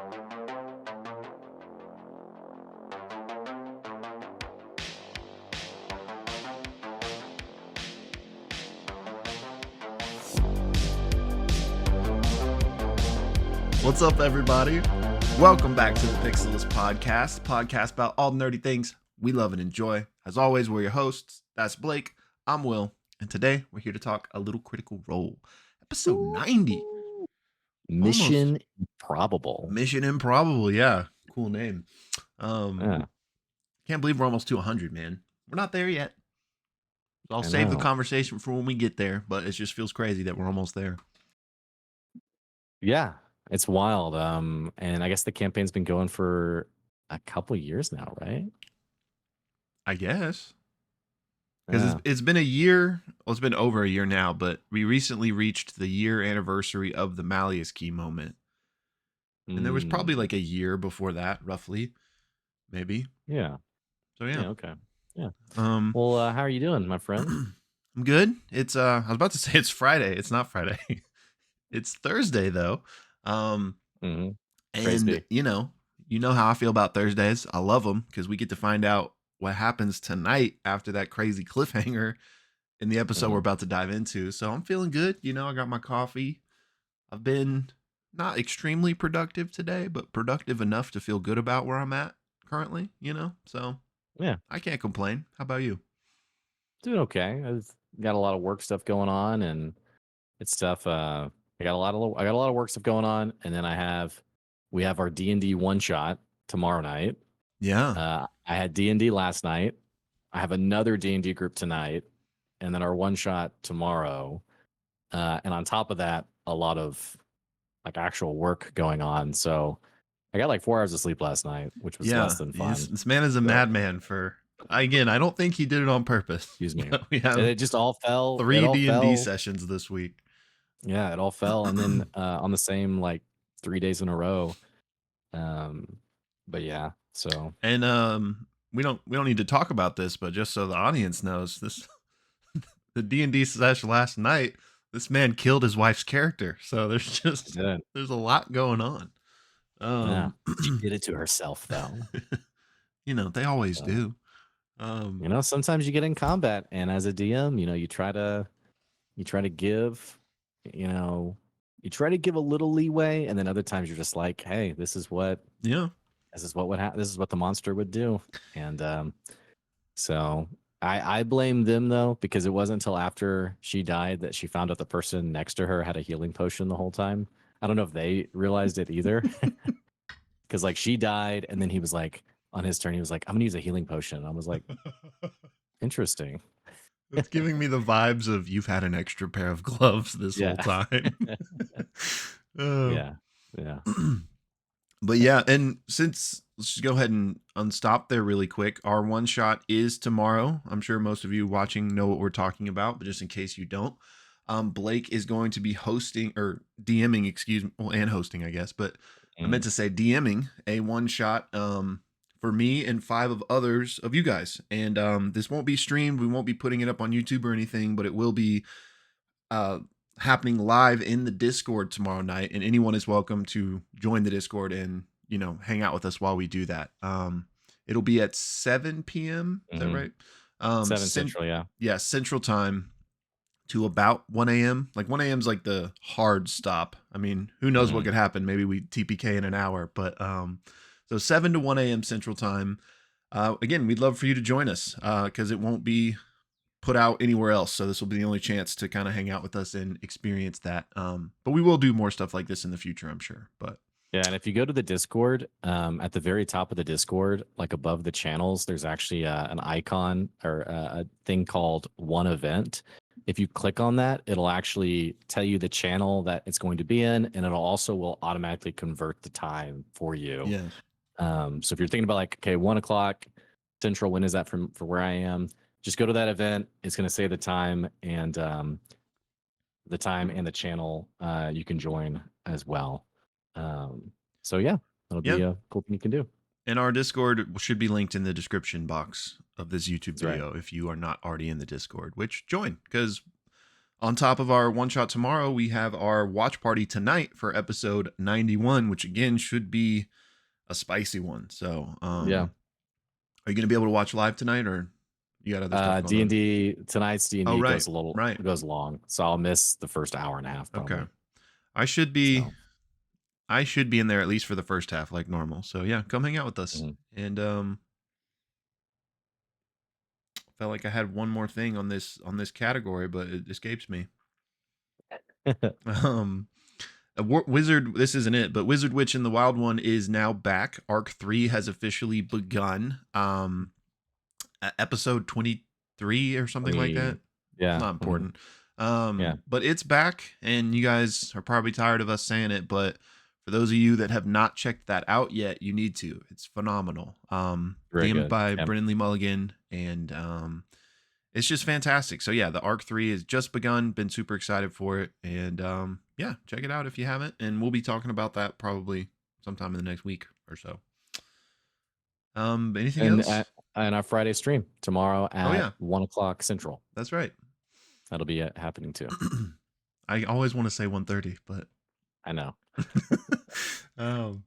What's up, everybody? Welcome back to the Pixelists Podcast about all the nerdy things we love and enjoy. As always, we're your hosts. That's Blake. I'm Will. And today, we're here to talk a little Critical Role. Episode 90. Mission Improbable. Mission Improbable, yeah. Cool name. Can't believe we're almost to 100, man. We're not there yet. I'll save the conversation for when we get there, but it just feels crazy that we're almost there. Yeah, it's wild. And I guess the campaign's been going for a couple years now, right? I guess. Because it's been a year. Well, it's been over a year now, but we recently reached the year anniversary of the Malleus Key moment. And there was probably like a year before that, roughly. Maybe. Yeah. So, yeah. Okay. Yeah. Well, how are you doing, my friend? I'm good. It's I was about to say it's Friday. It's not Friday. It's Thursday, though. And, you know how I feel about Thursdays. I love them because we get to find out what happens tonight after that crazy cliffhanger in the episode we're about to dive into. So I'm feeling good. You know, I got my coffee. I've been not extremely productive today, but productive enough to feel good about where I'm at currently, you know? So yeah, I can't complain. How about you? Doing okay. I've got a lot of work stuff going on, and it's stuff. I got a lot of work stuff going on, and then we have our D&D one shot tomorrow night. Yeah. I had D&D last night. I have another D&D group tonight, and then our one shot tomorrow. And on top of that, a lot of like actual work going on. So I got like 4 hours of sleep last night, which was less than fun. This man is a madman I don't think he did it on purpose. Excuse me. We have it just all fell. 3 D&D sessions this week. Yeah, it all fell. And then on the same like 3 days in a row. But yeah, so. And we don't need to talk about this, but just so the audience knows, this the D&D session last night, this man killed his wife's character. So there's a lot going on. She did it to herself, though. They always do. Sometimes you get in combat, and as a DM, you try to give, you try to give a little leeway, and then other times you're just like, hey, this is what would happen. This is what the monster would do. And so I blame them, though, because it wasn't until after she died that she found out the person next to her had a healing potion the whole time. I don't know if they realized it either. Because like she died, and then he was like, on his turn, he was like, I'm gonna use a healing potion. I was like, interesting. It's giving me the vibes of you've had an extra pair of gloves this whole time. Yeah. But yeah, and let's just go ahead and unstop there really quick. Our one shot is tomorrow. I'm sure most of you watching know what we're talking about, but just in case you don't, Blake is going to be hosting or DMing, and hosting, I guess, but I meant to say DMing a one shot for me and 5 of others of you guys. And this won't be streamed. We won't be putting it up on YouTube or anything, but it will be happening live in the Discord tomorrow night. And anyone is welcome to join the Discord and, hang out with us while we do that. It'll be at 7 p.m. Is that right? 7 Central, yeah. Yeah, Central Time to about 1 a.m. Like 1 a.m. is like the hard stop. I mean, who knows what could happen? Maybe we TPK in an hour, but so 7 to 1 a.m. Central Time. Again, we'd love for you to join us because it won't be put out anywhere else. So this will be the only chance to kind of hang out with us and experience that. But we will do more stuff like this in the future, I'm sure. But yeah, and if you go to the Discord, at the very top of the Discord, like above the channels, there's actually an icon or a thing called One Event. If you click on that, it'll actually tell you the channel that it's going to be in, and will automatically convert the time for you. Yeah. So if you're thinking about like, okay, 1 o'clock Central, when is that for where I am? Just go to that event. It's going to say the time and the channel you can join as well. So yeah, that'll be a cool thing you can do. And our Discord should be linked in the description box of this YouTube video if you are not already in the Discord, which join, because On top of our one shot tomorrow, we have our watch party tonight for episode 91, which again should be a spicy one. So, Yeah. are you going to be able to watch live tonight, or you got other stuff going on? D&D tonight's Oh, D&D right. goes a little Right. goes long, so I'll miss the first hour and a half Okay. probably. I should be So, in there at least for the first half like normal. So, yeah, come hang out with us. And felt like I had one more thing on this category, but it escapes me. Wizard, this isn't it, but Wizard Witch in the Wild One is now back. Arc 3 has officially begun. Episode 23 or something like that. Yeah. It's not important. Yeah. But it's back, and you guys are probably tired of us saying it, but for those of you that have not checked that out yet, you need to. It's phenomenal. Very DM'd good. by Yep. Brennan Lee Mulligan, and it's just fantastic. So yeah, the Arc 3 has just begun. Been super excited for it, and yeah, check it out if you haven't. And we'll be talking about that probably sometime in the next week or so. Anything else? And our Friday stream tomorrow at 1:00 Central. That's right. That'll be happening too. I always want to say 1:30, but I know. All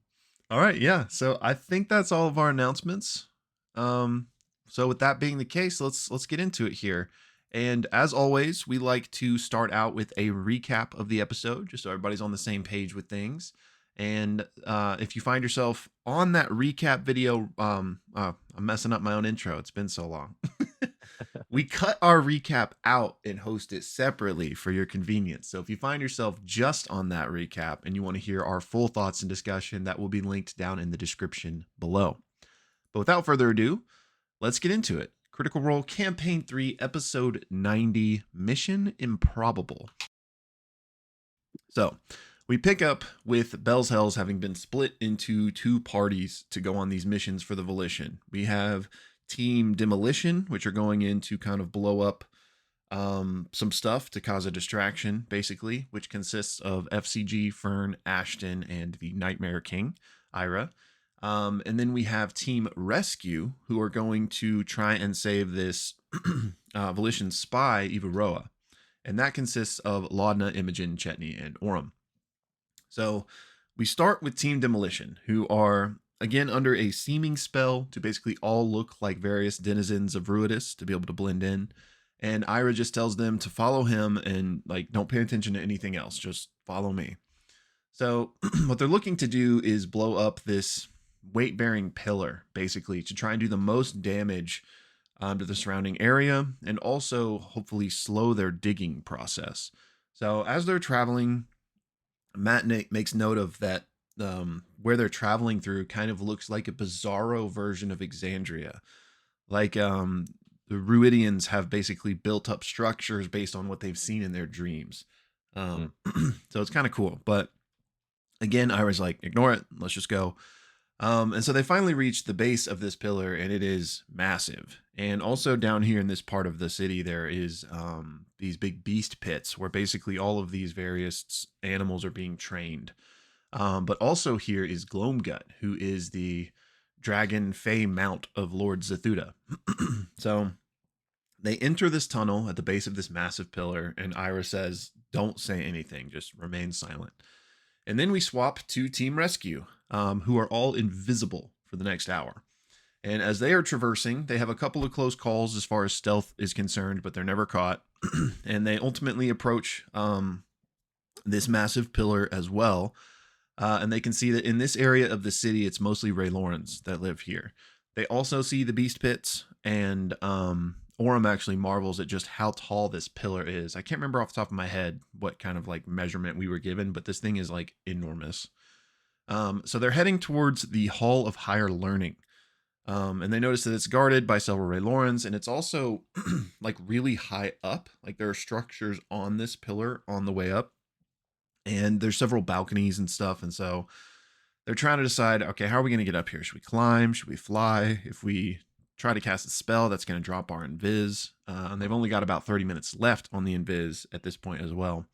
right, yeah. So I think that's all of our announcements. So with that being the case, let's get into it here. And as always, we like to start out with a recap of the episode, just so everybody's on the same page with things. And if you find yourself on that recap video, I'm messing up my own intro. It's been so long. We cut our recap out and host it separately for your convenience. So if you find yourself just on that recap and you want to hear our full thoughts and discussion, that will be linked down in the description below. But without further ado, let's get into it. Critical Role Campaign 3, Episode 90, Mission Improbable. So we pick up with Bell's Hells having been split into two parties to go on these missions for the Volition. We have Team Demolition, which are going in to kind of blow up some stuff to cause a distraction, basically, which consists of F.C.G, Fern, Ashton, and the Nightmare King, Ira. And then we have Team Rescue, who are going to try and save this Volition spy, Ivaroa. And that consists of Laudna, Imogen, Chetney, and Orem. So we start with Team Demolition, who are again under a seeming spell to basically all look like various denizens of Ruidus to be able to blend in. And Ira just tells them to follow him and like don't pay attention to anything else, just follow me. So what they're looking to do is blow up this weight-bearing pillar, basically, to try and do the most damage to the surrounding area and also hopefully slow their digging process. So as they're traveling, Matt makes note of that where they're traveling through kind of looks like a bizarro version of Exandria. Like the Ruidians have basically built up structures based on what they've seen in their dreams. So it's kind of cool. But again, Ira's like, ignore it. Let's just go. And so they finally reach the base of this pillar, and it is massive. And also down here in this part of the city, there is these big beast pits where basically all of these various animals are being trained. But also here is Gloamgut, who is the dragon fey mount of Lord Zethuda. So they enter this tunnel at the base of this massive pillar, and Ira says, don't say anything, just remain silent. And then we swap to Team Rescue, who are all invisible for the next hour. And as they are traversing, they have a couple of close calls as far as stealth is concerned, but they're never caught. And they ultimately approach this massive pillar as well. And they can see that in this area of the city, it's mostly Raylorans that live here. They also see the beast pits, and Orem actually marvels at just how tall this pillar is. I can't remember off the top of my head what kind of like measurement we were given, but this thing is like enormous. So they're heading towards the Hall of Higher Learning. And they notice that it's guarded by several Raylorans, and it's also like really high up. Like there are structures on this pillar on the way up, and there's several balconies and stuff. And so they're trying to decide, okay, how are we going to get up here? Should we climb? Should we fly? If we try to cast a spell, that's going to drop our invis. And they've only got about 30 minutes left on the invis at this point as well.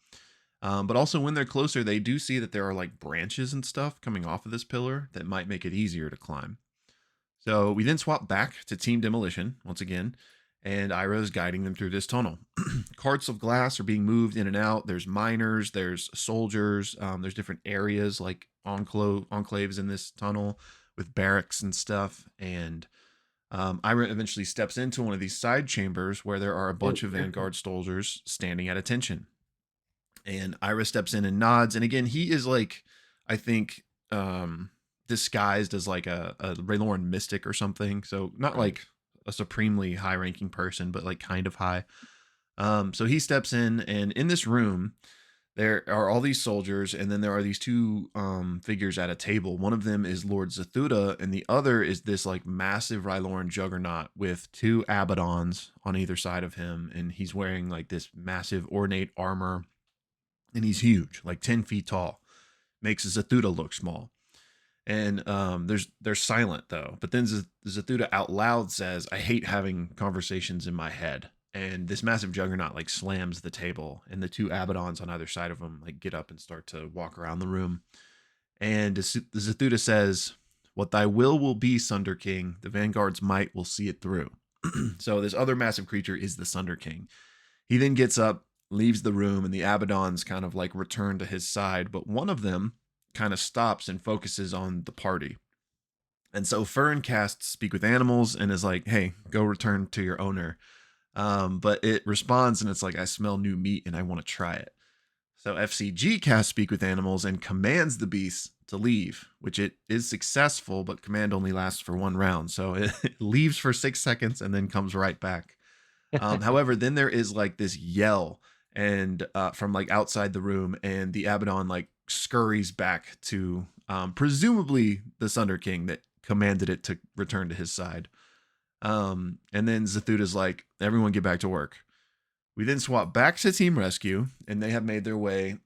But also when they're closer, they do see that there are like branches and stuff coming off of this pillar that might make it easier to climb. So we then swap back to Team Demolition once again, and Ira is guiding them through this tunnel. Carts of glass are being moved in and out. There's miners, there's soldiers, there's different areas like enclaves in this tunnel with barracks and stuff. And Ira eventually steps into one of these side chambers where there are a bunch of Vanguard soldiers standing at attention. And Ira steps in and nods. And again, he is like, I think, disguised as like a Rayloran mystic or something. So not Right. like a supremely high ranking person, but like kind of high. So he steps in, and in this room, there are all these soldiers, and then there are these two figures at a table. One of them is Lord Zathuda, and the other is this like massive Ryloran juggernaut with two Abaddons on either side of him, and he's wearing like this massive ornate armor, and he's huge, like 10 feet tall. Makes Zathuda look small. And they're silent though. But then Zathuda out loud says, "I hate having conversations in my head." And this massive juggernaut like slams the table, and the two Abaddons on either side of him like get up and start to walk around the room. And Zathuda says, "What thy will be, Sunder King. The Vanguard's might will see it through." So this other massive creature is the Sunder King. He then gets up, leaves the room, and the Abaddons kind of like return to his side. But one of them kind of stops and focuses on the party. And so Fern casts Speak with Animals and is like, "Hey, go return to your owner." But it responds and it's like, "I smell new meat and I want to try it." So F.C.G casts Speak with Animals and commands the beast to leave, which it is successful, but command only lasts for one round. So it leaves for 6 seconds and then comes right back. However, then there is like this yell and from like outside the room, and the Abaddon like scurries back to presumably the Sunder King that commanded it to return to his side. And then Zathuda's like, "Everyone get back to work." We then swap back to Team Rescue, and they have made their way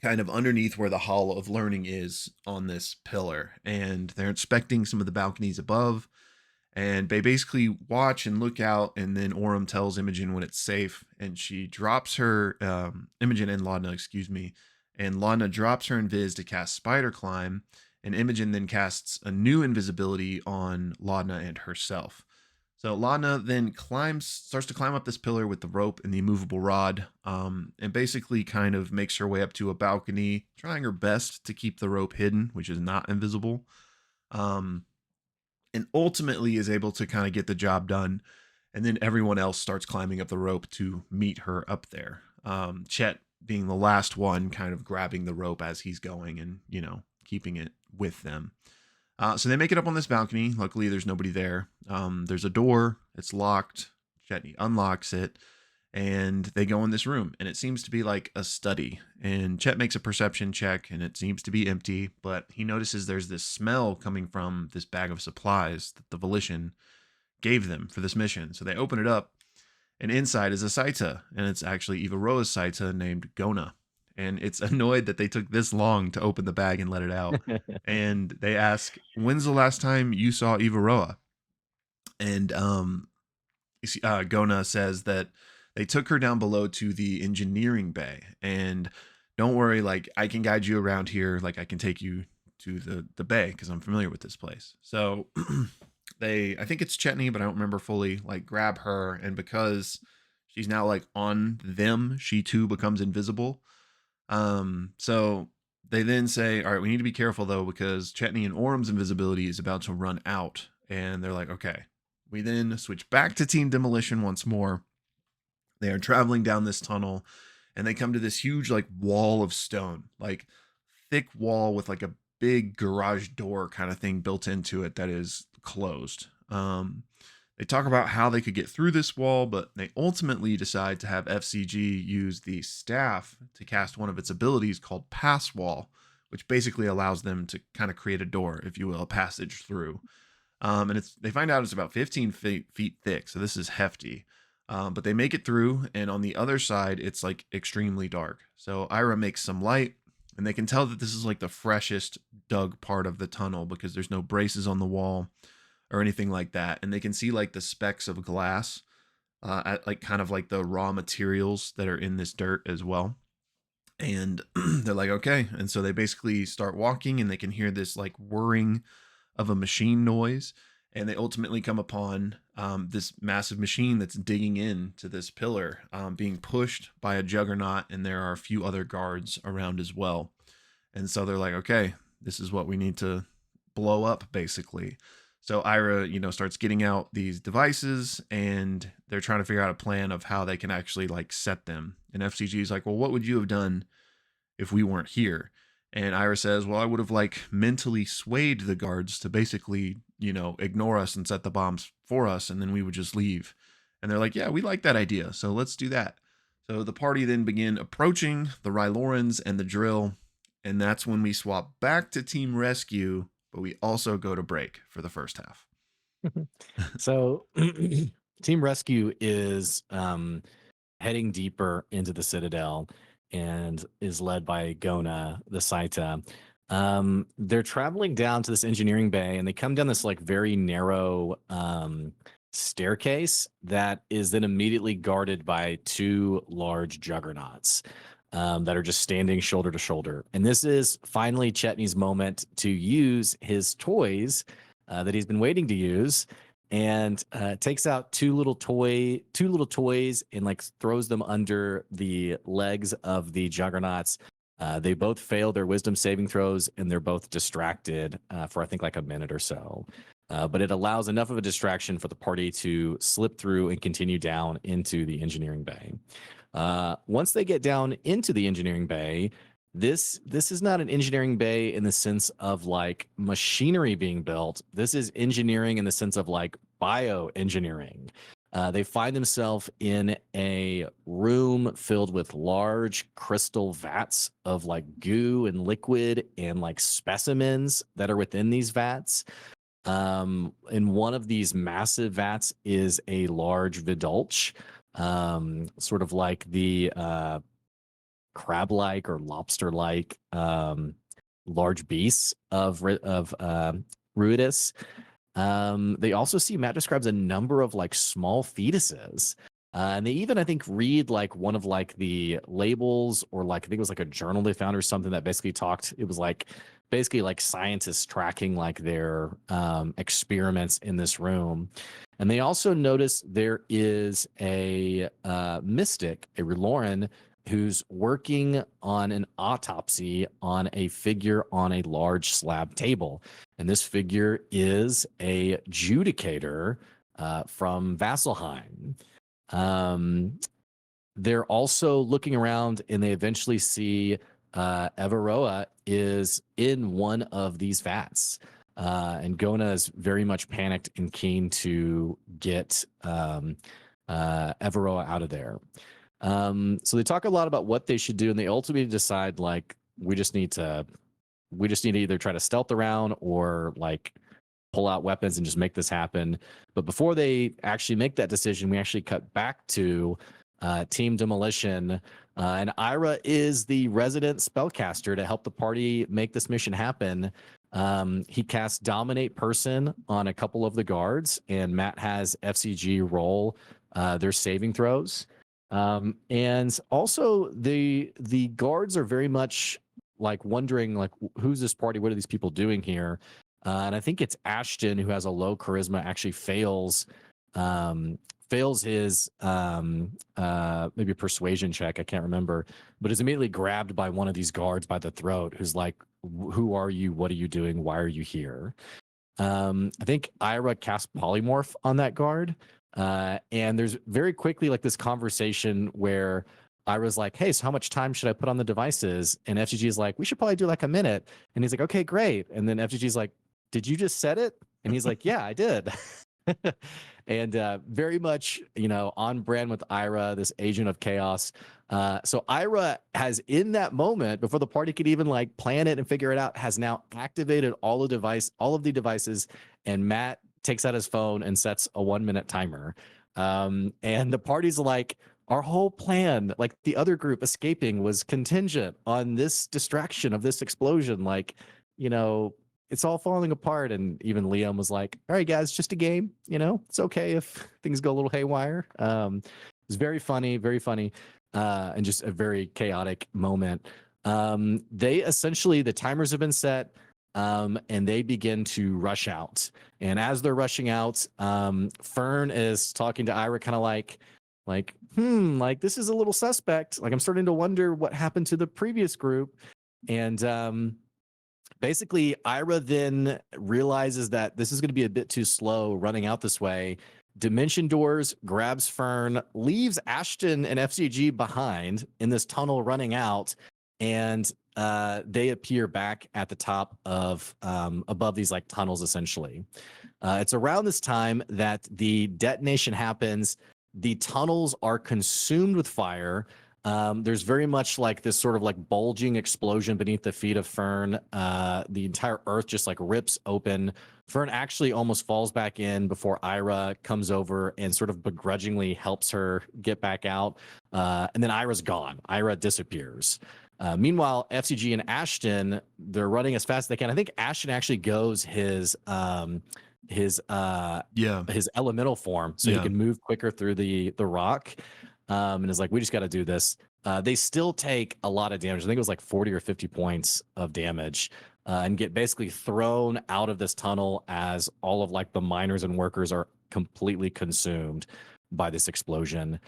kind of underneath where the Hall of Learning is on this pillar, and they're inspecting some of the balconies above. And they basically watch and look out, and then Orym tells Imogen when it's safe, and she drops her Imogen and Laudna, excuse me, and Laudna drops her invis to cast Spider Climb, and Imogen then casts a new invisibility on Laudna and herself. So Laudna then starts to climb up this pillar with the rope and the immovable rod, and basically kind of makes her way up to a balcony, trying her best to keep the rope hidden, which is not invisible. Um, and ultimately is able to kind of get the job done. And then everyone else starts climbing up the rope to meet her up there. Chet being the last one, kind of grabbing the rope as he's going and, keeping it with them. So they make it up on this balcony. Luckily, there's nobody there. There's a door, it's locked. Chetney unlocks it, and they go in this room, and it seems to be like a study. And Chet makes a perception check, and it seems to be empty, but he notices there's this smell coming from this bag of supplies that the Volition gave them for this mission. So they open it up, and inside is a Saita, and it's actually Ivaroa's Saita named Gona. And it's annoyed that they took this long to open the bag and let it out. And they ask, "When's the last time you saw Ivaroa?" And Gona says that they took her down below to the engineering bay, and don't worry, like I can guide you around here, like I can take you to the bay because I'm familiar with this place. So I think it's Chetney, but I don't remember fully, like grab her, and because she's now like on them, she too becomes invisible. So they then say, "All right, we need to be careful though, because Chetney and Orym's invisibility is about to run out." And they're like, "Okay." We then switch back to Team Demolition once more. They are traveling down this tunnel, and they come to this huge like wall of stone, like thick wall with like a big garage door kind of thing built into it that is closed. They talk about how they could get through this wall, but they ultimately decide to have FCG use the staff to cast one of its abilities called Pass Wall, which basically allows them to kind of create a door, if you will, a passage through. And they find out it's about 15 feet thick, so this is hefty. But they make it through, and on the other side, it's like extremely dark. So Ira makes some light, and they can tell that this is like the freshest dug part of the tunnel because there's no braces on the wall or anything like that. And they can see like the specks of glass at like kind of like the raw materials that are in this dirt as well. And they're like, "Okay." And so they basically start walking, and they can hear this like whirring of a machine noise. and they ultimately come upon this massive machine that's digging into this pillar, being pushed by a juggernaut, and there are a few other guards around as well. And so they're like, okay, this is what we need to blow up, basically. So Ira, starts getting out these devices, and they're trying to figure out a plan of how they can actually like set them. And FCG is like, well, what would you have done if we weren't here? And Ira says, well, I would have like mentally swayed the guards to basically, ignore us and set the bombs for us, and then we would just leave. And they're like, yeah, we like that idea, so let's do that. So the party then begin approaching the Rylorans and the drill, and that's when we swap back to Team Rescue, but we also go to break for the first half. So Team Rescue is heading deeper into the Citadel and is led by Gona, the Saita. They're traveling down to this engineering bay, and they come down this like very narrow staircase that is then immediately guarded by two large juggernauts that are just standing shoulder to shoulder. And this is finally Chetney's moment to use his toys that he's been waiting to use, and takes out two little toys and like throws them under the legs of the juggernauts. They both fail their wisdom saving throws, and they're both distracted for I think like a minute or so. But it allows enough of a distraction for the party to slip through and continue down into the engineering bay. Once they get down into the engineering bay, this is not an engineering bay in the sense of like machinery being built. This is engineering in the sense of like bioengineering. They find themselves in a room filled with large crystal vats of like goo and liquid and like specimens that are within these vats. In one of these massive vats is a large vidulch, sort of like the crab-like or lobster-like large beasts of Ruidus. They also see, Matt describes a number of like small fetuses. And they even, I think, read like one of like the labels, or like I think it was like a journal they found or something that basically talked. It was like basically like scientists tracking like their experiments in this room. And they also notice there is a mystic, a Ryloran, who's working on an autopsy on a figure on a large slab table. And this figure is a judicator from Vasselheim. They're also looking around, and they eventually see Everoa is in one of these vats. And Gona is very much panicked and keen to get Everoa out of there. So they talk a lot about what they should do, and they ultimately decide like we just need to either try to stealth around or like pull out weapons and just make this happen. But before they actually make that decision, we actually cut back to Team Demolition. And Ira is the resident spellcaster to help the party make this mission happen. He casts Dominate Person on a couple of the guards, and Matt has F.C.G. roll their saving throws. And also the guards are very much like wondering like who's this party? What are these people doing here? And I think it's Ashton, who has a low charisma, actually fails his maybe persuasion check. I can't remember, but is immediately grabbed by one of these guards by the throat, who's like, "Who are you? What are you doing? Why are you here?" I think Ira casts Polymorph on that guard. And there's very quickly like this conversation where Ira's like, "Hey, so how much time should I put on the devices?" And FGG is like, "We should probably do like a minute." And he's like, "Okay, great." And then FGG is like, "Did you just set it?" And he's like, "Yeah, I did." And very much, on brand with Ira, this agent of chaos. So Ira has, in that moment, before the party could even like plan it and figure it out, has now activated all of the devices, and Matt takes out his phone and sets a 1-minute timer. And the party's like, our whole plan, like the other group escaping, was contingent on this distraction of this explosion. Like, it's all falling apart. And even Liam was like, all right, guys, just a game. It's okay if things go a little haywire. It's very funny, and just a very chaotic moment. They essentially, the timers have been set. and they begin to rush out. And as they're rushing out, Fern is talking to Ira, kind of like this is a little suspect. Like I'm starting to wonder what happened to the previous group. And basically, Ira then realizes that this is going to be a bit too slow running out this way. Dimension Doors grabs Fern, leaves Ashton and F.C.G behind in this tunnel running out, and they appear back at the top of above these like tunnels essentially. It's around this time that the detonation happens. The tunnels are consumed with fire. There's very much like this sort of like bulging explosion beneath the feet of Fern. The entire earth just like rips open. Fern actually almost falls back in before Ira comes over and sort of begrudgingly helps her get back out. And then Ira's gone. Ira disappears. Meanwhile, FCG and Ashton, they're running as fast as they can. I think Ashton actually goes his elemental form so he can move quicker through the rock, and is like, we just got to do this. They still take a lot of damage. I think it was like 40 or 50 points of damage, and get basically thrown out of this tunnel as all of like the miners and workers are completely consumed by this explosion.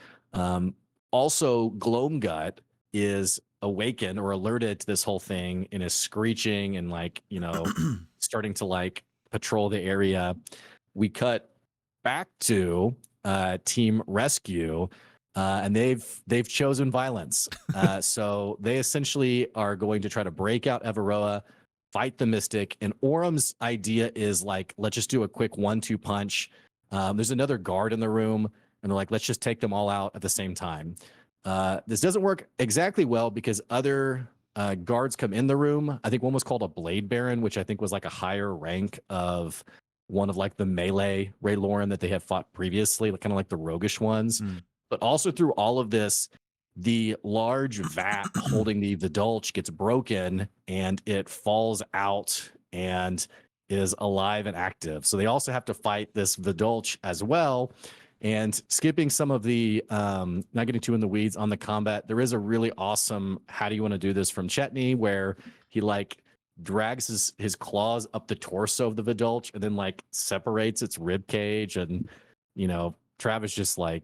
Also, Gloamgut is awakened or alerted to this whole thing and is screeching and like, starting to like patrol the area. We cut back to Team Rescue, and they've chosen violence. So they essentially are going to try to break out Everoa, fight the Mystic, and Orum's idea is like, let's just do a quick 1-2 punch. There's another guard in the room, and they're like, let's just take them all out at the same time. This doesn't work exactly well because other guards come in the room. I think one was called a Blade Baron, which I think was like a higher rank of one of like the melee Ray Lauren that they had fought previously, kind of like the roguish ones. But also through all of this, the large vat holding the Vidulch gets broken and it falls out and is alive and active. So they also have to fight this Vidulch as well. And skipping some of the, not getting too in the weeds on the combat, there is a really awesome how do you want to do this from Chetney, where he like drags his claws up the torso of the Vidulch and then like separates its rib cage. And, Travis just like,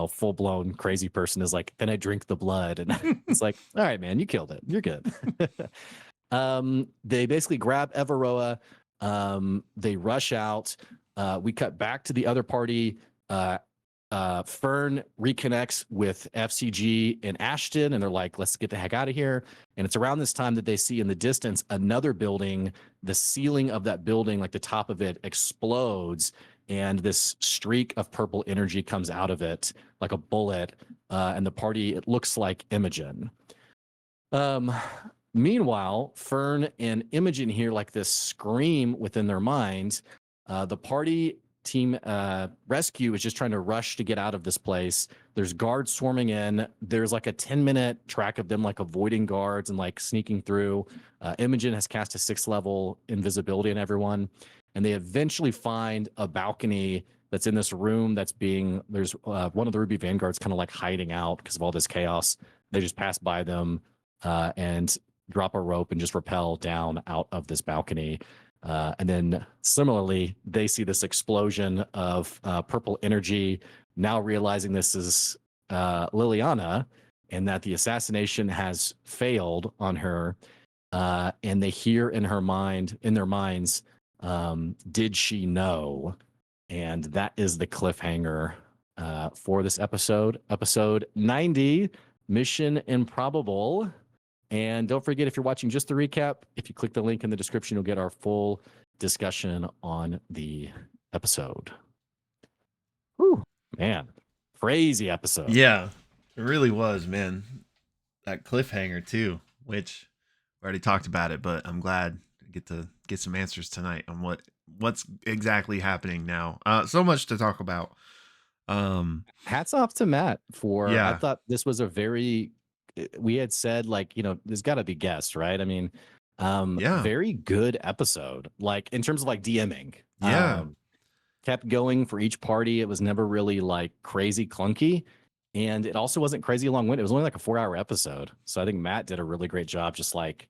full blown crazy person is like, then I drink the blood. And it's like, all right, man, you killed it. You're good. They basically grab Everoa. They rush out. We cut back to the other party. Fern reconnects with FCG and Ashton, and they're like, let's get the heck out of here. And it's around this time that they see in the distance another building. The ceiling of that building, like the top of it, explodes, and this streak of purple energy comes out of it like a bullet. And the party, it looks like Imogen. Meanwhile, Fern and Imogen hear like this scream within their minds. The party Team Rescue is just trying to rush to get out of this place. There's guards swarming in. There's like a 10-minute track of them like avoiding guards and like sneaking through. Imogen has cast a 6th level invisibility on everyone, and they eventually find a balcony that's in this room there's one of the Ruby Vanguards kind of like hiding out because of all this chaos. They just pass by them and drop a rope and just rappel down out of this balcony. And then similarly, they see this explosion of purple energy, now realizing this is Liliana and that the assassination has failed on her. And they hear in their minds, did she know? And that is the cliffhanger for this episode 90, Mission Improbable. And don't forget, if you're watching just the recap, if you click the link in the description, you'll get our full discussion on the episode. Whew, man, crazy episode. Yeah, it really was, man. That cliffhanger too, which we already talked about it, but I'm glad to get some answers tonight on what's exactly happening now. So much to talk about. Hats off to Matt for. Yeah. I thought this was a very. We had said like, there's got to be guests, right? I mean, very good episode. Like in terms of like DMing. Yeah. Kept going for each party. It was never really like crazy clunky. And it also wasn't crazy long-winded. It was only like a 4-hour episode. So I think Matt did a really great job just like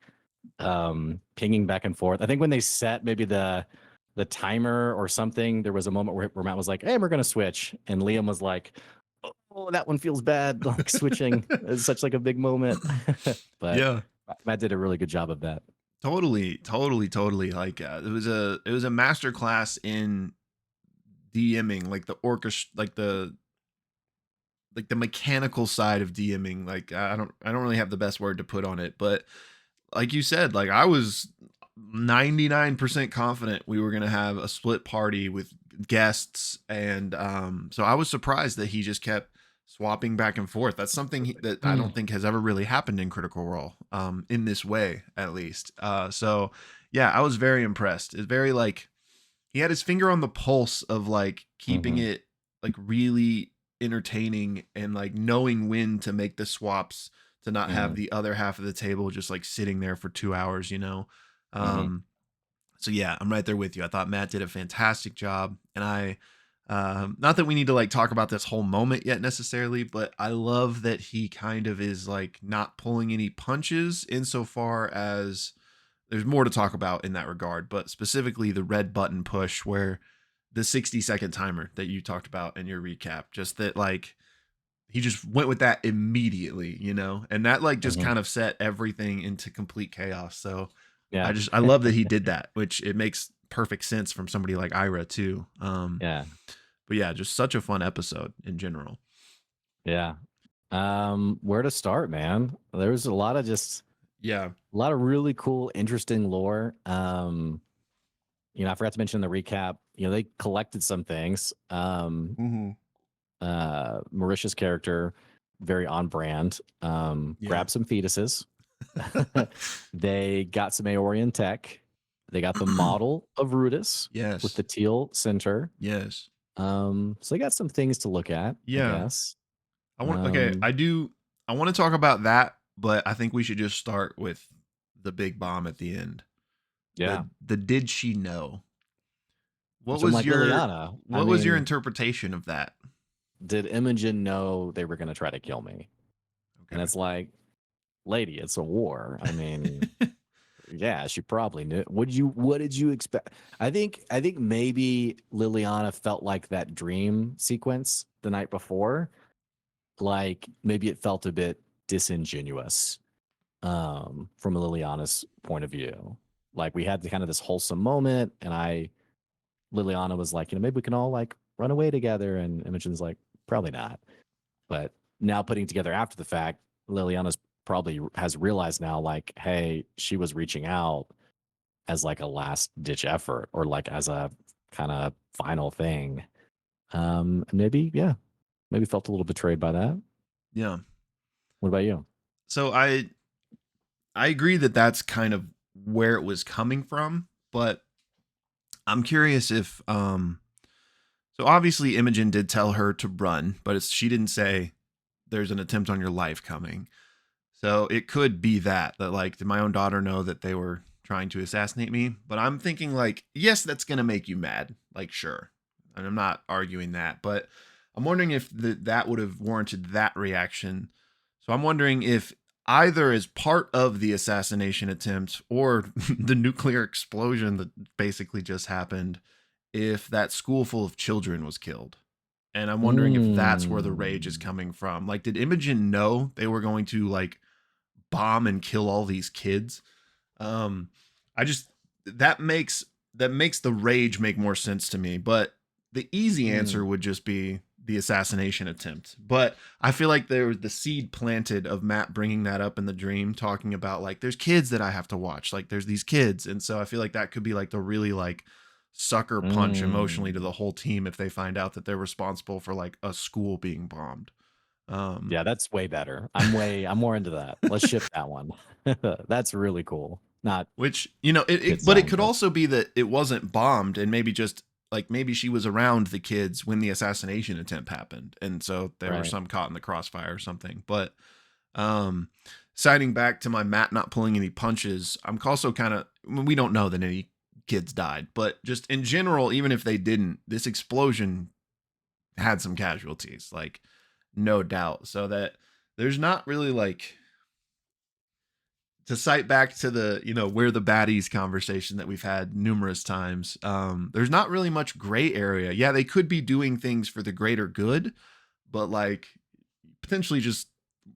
pinging back and forth. I think when they set maybe the timer or something, there was a moment where Matt was like, "Hey, we're gonna switch," and Liam was like, "Oh, that one feels bad." Like switching is such like a big moment, but Yeah. Matt did a really good job of that. Totally, totally, totally. Like it was a master class in DMing, like the orchestra, like the mechanical side of DMing. Like I don't really have the best word to put on it, but like you said, like I was 99% confident we were going to have a split party with guests, and so I was surprised that he just kept swapping back and forth. That's something that I don't think has ever really happened in Critical Role, in this way at least. So yeah, I was very impressed. It's very like he had his finger on the pulse of like keeping Mm-hmm. it like really entertaining and like knowing when to make the swaps to not have Mm-hmm. the other half of the table just like sitting there for 2 hours, you know? Mm-hmm. Um, so yeah, I'm right there with you. I thought Matt did a fantastic job, and not that we need to like talk about this whole moment yet necessarily, but I love that he kind of is like not pulling any punches insofar as there's more to talk about in that regard, but specifically the red button push where the 60-second timer that you talked about in your recap, just that like he just went with that immediately, you know, and that like just Mm-hmm. kind of set everything into complete chaos. So Yeah. I love that he did that, which it makes perfect sense from somebody like Ira too. Yeah. But yeah, just such a fun episode in general. Yeah. Where to start, man? There's a lot of just Yeah. a lot of really cool, interesting lore. I forgot to mention in the recap, they collected some things. Mm-hmm. Marisha's character, very on brand, Yeah. grabbed some fetuses. They got some Aeorian tech. They got the model of Rudis with Yes. the teal center. Yes. So they got some things to look at, I Yeah. guess. Okay, Um, I want to talk about that, but I think we should just start with the big bomb at the end. yeah. The did she know? Which I'm like, Liliana, I What was your mean, interpretation of that? did Imogen know they were going to try to kill me? And Okay. it's like, lady, it's a war. I mean, yeah, she probably knew. What did you expect? I think maybe Liliana felt like that dream sequence the night before, like maybe it felt a bit disingenuous from Liliana's point of view. Like we had kind of this wholesome moment, and Liliana was like, maybe we can all like run away together, and Imogen's like, probably not. But now putting together after the fact, Liliana's probably has realized now, like, hey, she was reaching out as like a last ditch effort or like as a kind of final thing. Maybe, yeah, maybe felt a little betrayed by that. Yeah. What about you? So I agree that that's kind of where it was coming from, but I'm curious if so obviously Imogen did tell her to run, but she didn't say there's an attempt on your life coming. So it could be that like did my own daughter know that they were trying to assassinate me? But I'm thinking like yes, that's going to make you mad. Like sure. And I'm not arguing that, but I'm wondering if that would have warranted that reaction. So I'm wondering if either as part of the assassination attempt or the nuclear explosion that basically just happened, if that school full of children was killed. And I'm wondering if that's where the rage is Mm, coming from. Like, did Imogen know they were going to like bomb and kill all these kids? Um, I just that makes the rage make more sense to me. But the easy answer mm, would just be the assassination attempt. But I feel like there was the seed planted of Matt bringing that up in the dream, talking about like there's kids that I have to watch, like there's these kids, and so I feel like that could be like the really like sucker punch emotionally to mm. the whole team if they find out that they're responsible for like a school being bombed. Um, Yeah, that's way better. I'm more into that. Let's ship that one. That's really cool. Not which you know, kids but it dying, could but also be that it wasn't bombed, and maybe just like maybe she was around the kids when the assassination attempt happened, and so there were right. some caught in the crossfire or something. But um, citing back to my Matt not pulling any punches, I'm also kind of we don't know that any kids died, but just in general, even if they didn't, this explosion had some casualties, like no doubt. So that there's not really like to cite back to the, we're the baddies conversation that we've had numerous times. There's not really much gray area. Yeah, they could be doing things for the greater good, but like potentially just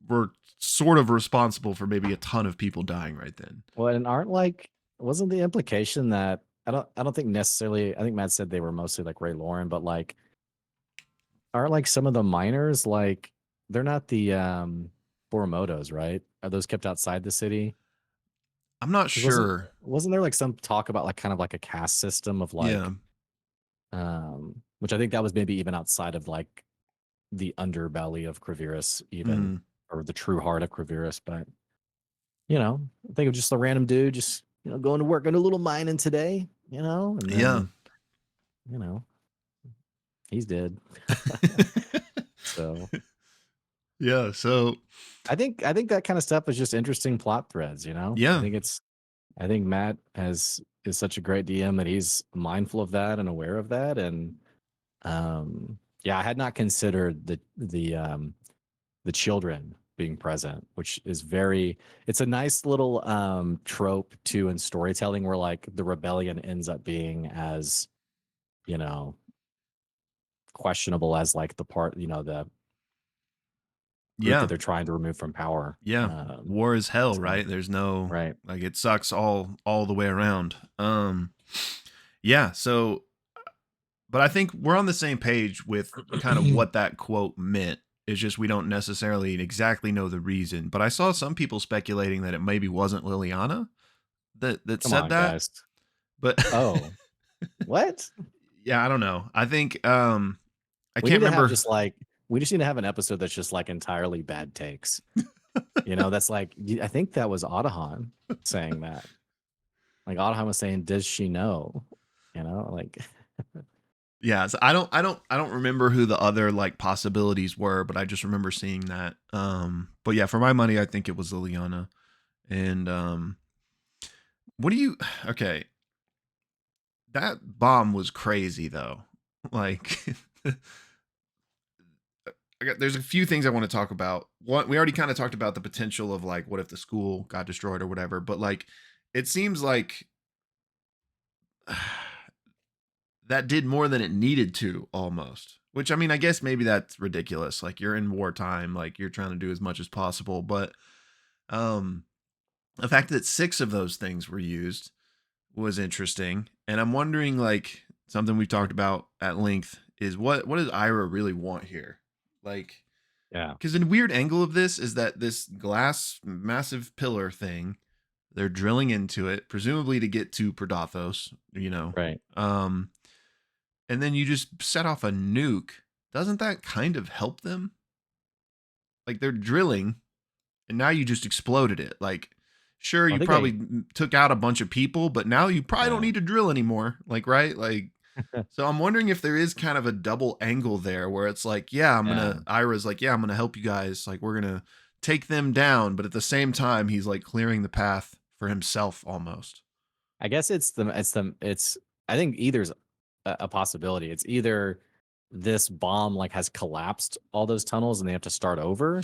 were sort of responsible for maybe a ton of people dying right then. Well, and wasn't the implication that I don't think necessarily, I think Matt said they were mostly like Ray Lauren, but like aren't like some of the miners like they're not the Boromotos, right? Are those kept outside the city? I'm not Because wasn't sure. wasn't there like some talk about like kind of like a caste system of Yeah. like which I think that was maybe even outside of like the underbelly of Cravirus even, Mm, or the true heart of Cravirus, but I think of just a random dude just going to work on a little mining today, and yeah. then you know he's dead. So Yeah. So, I think that kind of stuff is just interesting plot threads. yeah. I think Matt is such a great DM that he's mindful of that and aware of that. And yeah, I had not considered the children being present, which is it's a nice little trope too in storytelling where like the rebellion ends up being as, you know, questionable as like the part, the group that Yeah. they're trying to remove from power. Yeah. War is hell, So right? There's no, right. like, it sucks all the way around. Yeah. So, but I think we're on the same page with kind of what that quote meant. It's just we don't necessarily exactly know the reason. But I saw some people speculating that it maybe wasn't Liliana that Come said on, that. guys. But Oh, what? yeah, I don't know. I think I We can't need to have remember. just like we just need to have an episode that's just like entirely bad takes. That's like I think that was Audahan saying that. Like Audahan was saying, "Does she know?" Like Yeah, so I don't remember who the other like possibilities were, but I just remember seeing that. But yeah, for my money, I think it was Liliana. And what do you okay, that bomb was crazy though. Like there's a few things I want to talk about. One, we already kind of talked about the potential of like what if the school got destroyed or whatever, but like it seems like that did more than it needed to almost. Which I mean, I guess maybe that's ridiculous. Like you're in wartime, like you're trying to do as much as possible, but um the fact that 6 of those things were used was interesting. And I'm wondering like something we've talked about at length is what does Ira really want here? Like yeah, cuz a weird angle of this is that this glass massive pillar thing, they're drilling into it presumably to get to Prodathos. right. And then you just set off a nuke. Doesn't that kind of help them? Like they're drilling and now you just exploded it. Like, sure, Well, I you think probably took out a bunch of people, but now you probably don't yeah. need to drill anymore. Like, right? Like, so I'm wondering if there is kind of a double angle there where it's like, yeah, Yeah. Ira's like, yeah, I'm gonna help you guys. Like, we're gonna take them down, but at the same time, he's like clearing the path for himself almost. I guess it's I think either's a possibility. It's either this bomb like has collapsed all those tunnels and they have to start over,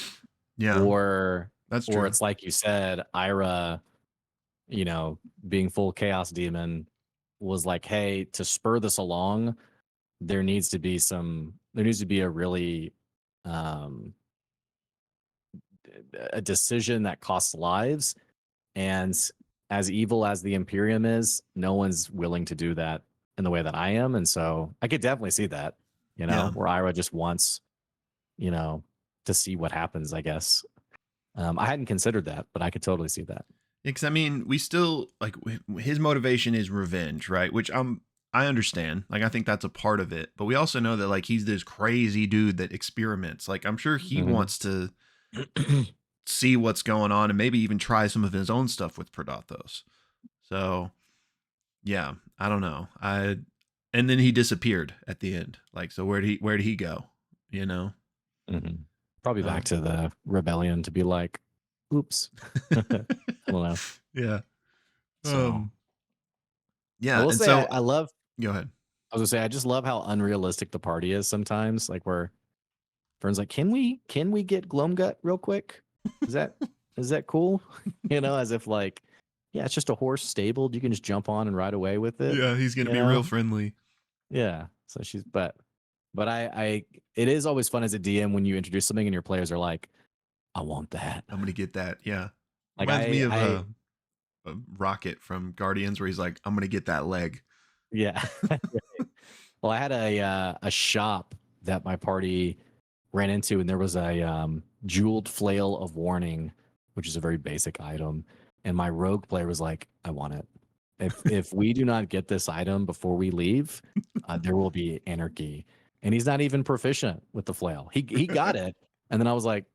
Yeah, or that's or true. it's like you said, Ira, you know, being full chaos demon was like, hey, to spur this along, there needs to be a really um a decision that costs lives. And as evil as the Imperium is, no one's willing to do that in the way that I am. And so I could definitely see that, Yeah. where Ira just wants, you know, to see what happens, I guess. I hadn't considered that, but I could totally see that. Because I mean, we still like his motivation is revenge, right? Which I understand. Like I think that's a part of it. But we also know that like he's this crazy dude that experiments. Like I'm sure he Hmm. wants to see what's going on and maybe even try some of his own stuff with Predathos. So yeah, I don't know. I and then he disappeared at the end. Like so where did he go? You know? Hmm. Probably back Um, to the rebellion to be like, oops. I don't know. yeah. So I Yeah. will And say so I love go ahead. I was gonna say I just love how unrealistic the party is sometimes. Like where Fern's like, can we get Gloamgut real quick? Is that is that cool? As if like, yeah, it's just a horse stabled. You can just jump on and ride away with it. Yeah, he's gonna You be real know? friendly. Yeah. So but it is always fun as a DM when you introduce something and your players are like, I want that. I'm gonna get that. Yeah, Like reminds me of I a Rocket from Guardians, where he's like, "I'm gonna get that leg." yeah. Well, I had a shop that my party ran into, and there was a jeweled flail of warning, which is a very basic item. And my rogue player was like, "I want it. If we do not get this item before we leave, there will be anarchy." And he's not even proficient with the flail. He got it, and then I was like,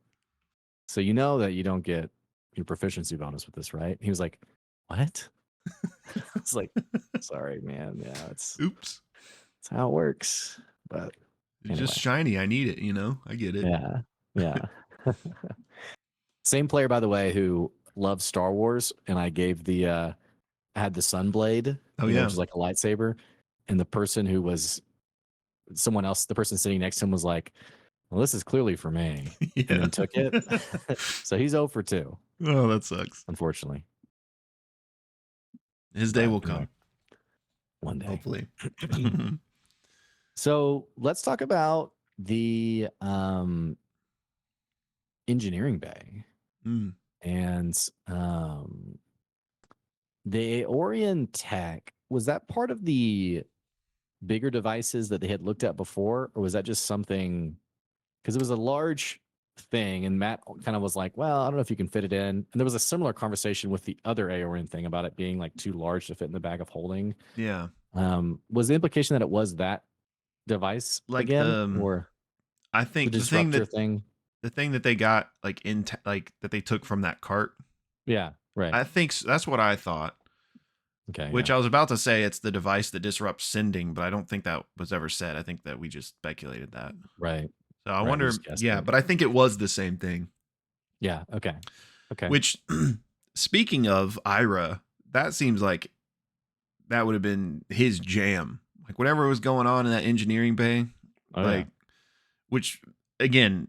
"So you know that you don't get your proficiency bonus with this, right?" He was like, "What?" It's like, "Sorry, man. Yeah, Oops. it's how it works." But It's just anyway, shiny. I need it. I get it. yeah, yeah. Same player, by the way, who loves Star Wars, and I gave I had the Sunblade, Oh which yeah. is like a lightsaber, and the person who was someone else, the person sitting next to him was like, "Well, this is clearly for me," and Yeah. then took it. So he's 0 for 2, Oh, that sucks. unfortunately. His day But will anyway, come. one day. Hopefully. So let's talk about the engineering bay Mm. and the Orion Tech. Was that part of the bigger devices that they had looked at before, or was that just something? Because it was a large thing, and Matt kind of was like, "Well, I don't know if you can fit it in." And there was a similar conversation with the other Aorian thing about it being like too large to fit in the bag of holding. Yeah. Was the implication that it was that device Like again, or I the think disruptor thing? the thing that they got like like that they took from that cart. Yeah, right. I think that's what I thought. Okay, Which yeah, I was about to say it's the device that disrupts sending, but I don't think that was ever said. I think that we just speculated that. right, So I right. We wonder, just guessed yeah, it. but I think it was the same thing. Yeah. Okay. Okay. Which, speaking of Ira, that seems like that would have been his jam. Like whatever was going on in that engineering bay, Oh yeah. like, which again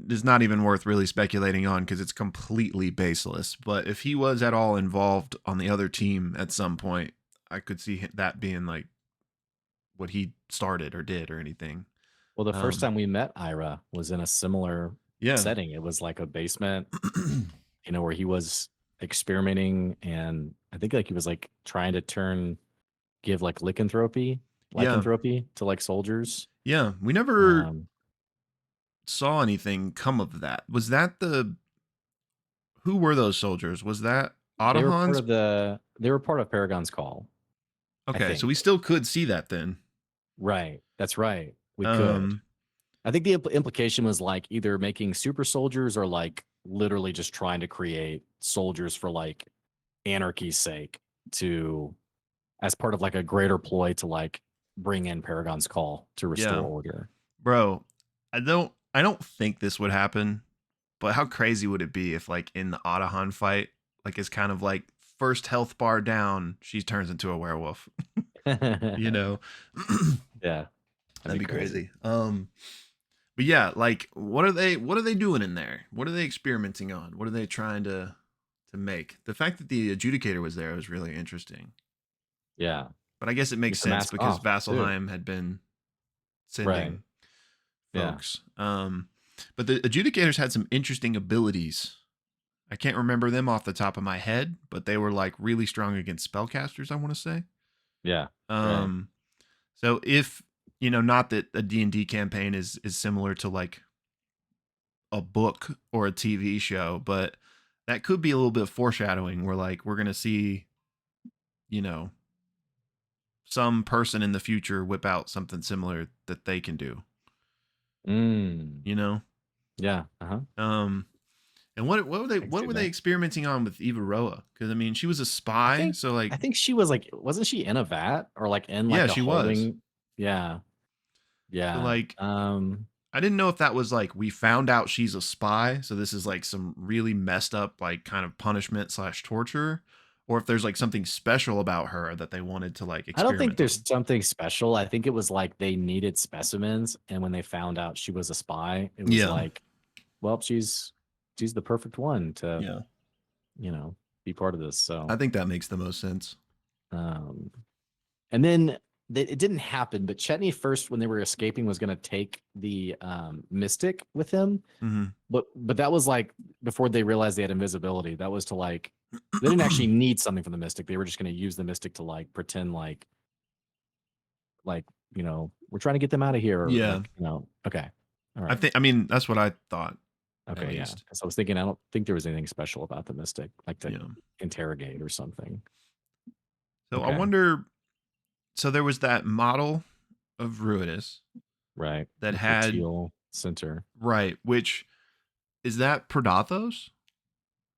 is not even worth really speculating on because it's completely baseless. But if he was at all involved on the other team at some point, I could see that being like what he started or did or anything. Well, the first Um, time we met Ira was in a similar yeah, setting. It was like a basement, where he was experimenting, and I think like he was like trying to give like yeah, lycanthropy to like soldiers. yeah. We never Um, saw anything come of that. Was that the who were those soldiers? Was that Otahans? they were part of Paragon's call, I Okay, so we think. still could see that then. Right. That's right. We could. Um, I think the implication was like either making super soldiers or like literally just trying to create soldiers for like anarchy's sake to as part of like a greater ploy to like bring in Paragon's call to restore yeah, order. bro. I don't think this would happen, but how crazy would it be if like in the Otahan fight, like it's kind of like first health bar down, she turns into a werewolf. you Yeah, know, that'd that'd be be crazy. crazy. But yeah, like what are they doing in there? What are they experimenting on? What are they trying to make? The fact that the adjudicator was there was really interesting. Yeah. But I guess it makes Get the sense mask because off too. Vasselheim had been Right. sending Yeah. folks. But the adjudicators had some interesting abilities. I can't remember them off the top of my head, but they were like really strong against spellcasters, I want to say. Yeah. Right. Um, so if not that a D&D campaign is similar to like a book or a TV show, but that could be a little bit of foreshadowing where like we're gonna see, you know, some person in the future whip out something similar that they can do. Mm. You know, Yeah. Uh-huh. um, and what were they I can what see were they that. experimenting on with Eva Roa? Because I mean, she was a I spy, think so like, I think she was like, wasn't she in a vat or like in yeah, like a she was. holding? Yeah. So Yeah. like, I didn't know if that was like we found out she's a spy, so this is like some really messed up like kind of punishment slash torture, or if there's like something special about her that they wanted to like I don't think experiment there's on. something special. I think it was like they needed specimens, and when they found out she was a spy, it was Yeah, like, well, she's she's the perfect one to, Yeah. you know, be part of this. I So, think that makes the most sense. um, and then it didn't happen, but Chetney first, when they were escaping, was going to take the mystic with him. Mm-hmm. But that was like before they realized they had invisibility. That was to like, they didn't actually need something from the mystic. They were just going to use the mystic to like pretend like, we're trying to get them out of here. Or Yeah. like, okay. All right. I mean, that's what I thought, at Okay. Yeah. least. So I was thinking, I don't think there was anything special about the mystic, like to Yeah. interrogate or something. So I Okay. wonder. So there was that model of Ruidus Right. that With the had teal center. right, which is that Predathos,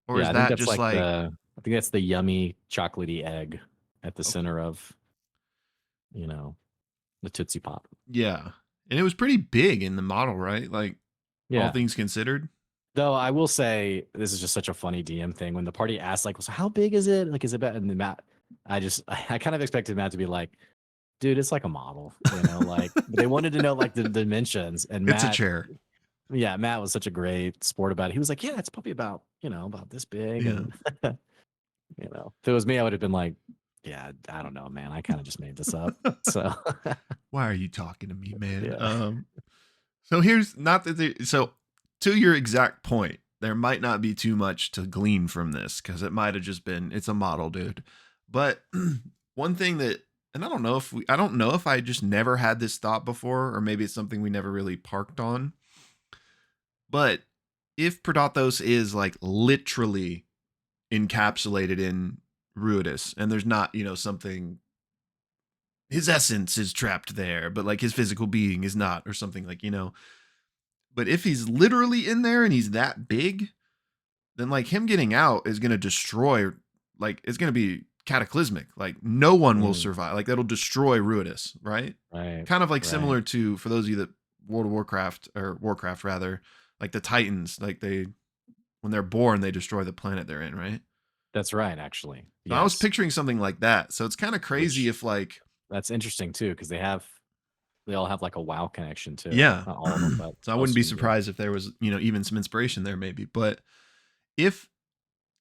or Yeah. is I think that that's just like like I think that's the yummy chocolatey egg at the okay, center of, you know, the Tootsie Pop. yeah, and it was pretty big in the model, right? Like all Yeah. things considered. Though I will say this is just such a funny DM thing. When the party asked, like, so how big is it? Like, is it better? And then Matt, I kind of expected Matt to be like, dude, it's like a model, like, but they wanted to know like the dimensions. And It's a Matt, chair. yeah, Matt was such a great sport about it. He was like, yeah, it's probably about, about this big. Yeah. And, if it was me, I would have been like, yeah, I don't know, man. I kind of just made this up. So, Why are you talking to me, man? yeah. So here's not that so to your exact point, there might not be too much to glean from this because it might have just been it's a model, dude. But one thing that and I don't know if I just never had this thought before, or maybe it's something we never really parked on. But if Predathos is like literally encapsulated in Ruidus, and there's not, something his essence is trapped there, but like his physical being is not, or something like, But if he's literally in there and he's that big, then like him getting out is gonna destroy, like it's gonna be cataclysmic. Like no one will Mm, survive. Like that'll destroy Ruidus, right? right. Kind of like Right. similar to for those of you that World of Warcraft or Warcraft rather, like the Titans, like they when they're born they destroy the planet they're in, right? That's right. Actually, So I was yes. picturing something like that. So it's kind of crazy Which if like That's interesting too, because they all have like a WoW connection too. yeah. Not all of them, but So I wouldn't most be of them do. surprised if there was, even some inspiration there maybe. But if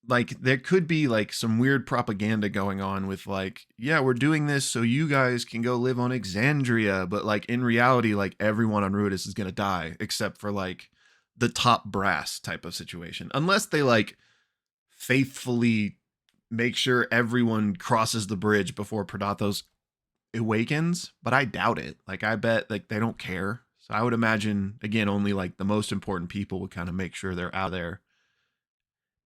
like there could be like some weird propaganda going on with like, yeah, we're doing this so you guys can go live on Exandria, but like in reality, like everyone on Ruidus is gonna die except for like the top brass type of situation. Unless they like faithfully make sure everyone crosses the bridge before Predathos awakens, but I doubt it. Like I bet like they don't care. So I would imagine again only like the most important people would kind of make sure they're out there.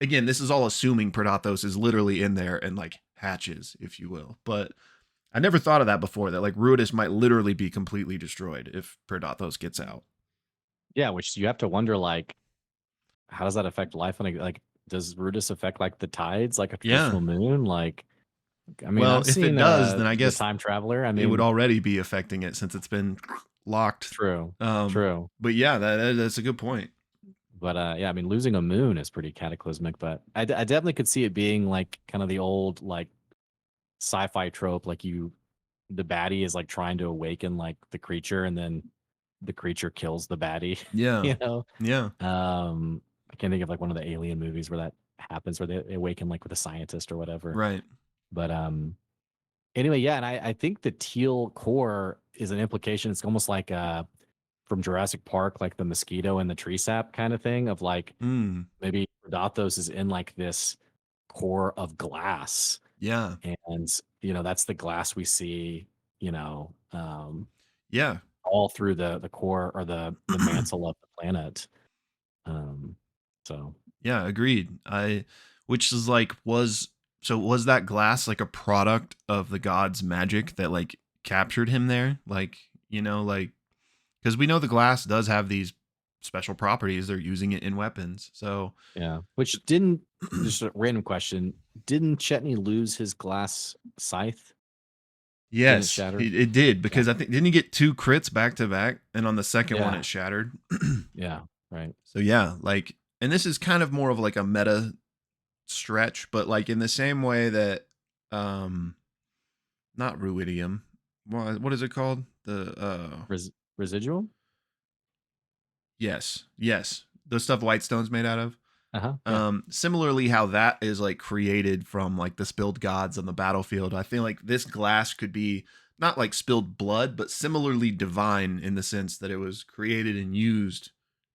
Again, this is all assuming Predathos is literally in there and like hatches, if you will. But I never thought of that before. That like Ruidus might literally be completely destroyed if Predathos gets out. Yeah, which you have to wonder, like, how does that affect life on like, does Rudis affect like the tides, like a Yeah. traditional moon? Like, I mean, Well, I've if it seen does, then I the guess Time Traveler. I it would mean, already be affecting it since it's been locked. true, Um, true. but yeah, that's a good point. But yeah, I mean, losing a moon is pretty cataclysmic. But I definitely could see it being like kind of the old like sci-fi trope, like the baddie is like trying to awaken like the creature, and then the creature kills the baddie. Yeah. you know, Yeah. I can't think of like one of the alien movies where that happens, where they awaken like with a scientist or whatever. Right. But anyway, yeah, and I think the teal core is an implication. It's almost like from Jurassic Park, like the mosquito and the tree sap kind of thing, of like Mm. maybe Dathos is in like this core of glass, Yeah. and that's the glass we see, you know, um, Yeah. all through the core or the mantle of the planet. Um, so Yeah, agreed. Which is like, was that glass like a product of the god's magic that like captured him there? Like, like, because we know the glass does have these special properties. They're using it in weapons. So, yeah, which didn't just a random question. Didn't Chetney lose his glass scythe? Didn't it yes, shatter? it did Yeah. because I think, didn't he get two crits back to back? And on the second one, Yeah. it shattered. Yeah. Right. So, yeah, like, and this is kind of more of like a meta stretch, but like in the same way that, not ruidium. What is it called? The Residual? yes, yes, the stuff Whitestone's made out of. Yeah. Similarly, how that is like created from like the spilled gods on the battlefield. I feel like this glass could be not like spilled blood, but similarly divine in the sense that it was created and used